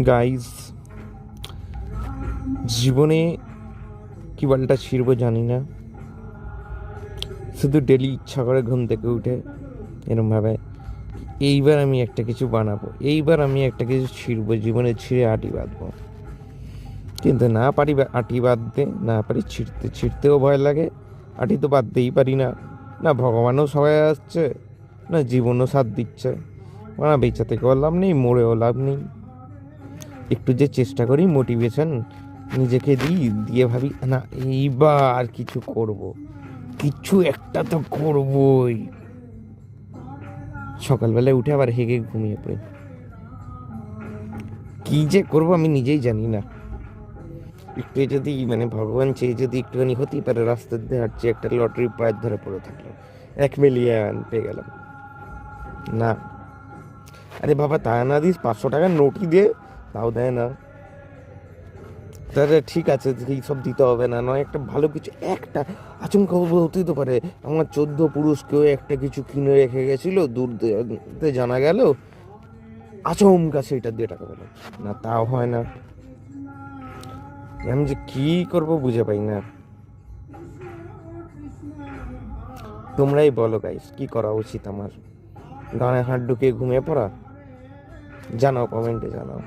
Guys, জীবনে কি বলটা ছিড়বো জানি না, শুধু ডেলি ইচ্ছা করে ঘুম থেকে উঠে এরমভাবে এইবার আমি একটা কিছু বানাবো, এইবার আমি একটা কিছু ছিড়বো, জীবনে ছিঁড়ে আটি বাঁধবো। কিন্তু না পারি আটি বাঁধতে, না পারি ছিঁড়তে, ছিঁড়তেও ভয় লাগে, আটি তো বাঁধতেই পারি না। না ভগবানও সহায় আসছে, না জীবনও সাথ দিচ্ছে। না বেঁচে থেকেও লাভ নেই, মরেও লাভ নেই। একটু যে চেষ্টা করি, মোটিভেশন নিজেকে দিই, দিয়ে ভাবি না এইবার কিছু করব, কিছু একটা তো করবই। সকালবেলায় উঠে আবার হেগে ঘুমিয়ে পড়ি। কি যে করবো আমি নিজেই জানি না। একটু যদি ভগবান চেয়ে যদি একটুখানি হতেই পারে, রাস্তার দিয়ে হাঁটছি, একটা লটারি পায়ের ধরে পড়ে থাকলো, 1 মিলিয়ন পেয়ে গেলাম। না, আরে বাবা তা না দিস, 500 টাকার নোটই দে, তাও দেয় না। তাহলে ঠিক আছে, এইসব দিতে হবে না, নয় একটা ভালো কিছু, একটা আচমকা হতেই তো পারে আমার 14 পুরুষ কেউ একটা কিছু কিনে রেখে গেছিল, দূর জানা গেল, আচমকা সেইটা দিয়ে টাকা পেলাম। না তাও হয় না। আমি যে কি করব বুঝে পাই না। তোমরাই বলো গাইস, কি করা উচিত আমার? গানে হাত ঢুকিয়ে ঘুমিয়ে পড়া? জানাও, কমেন্টে জানাও।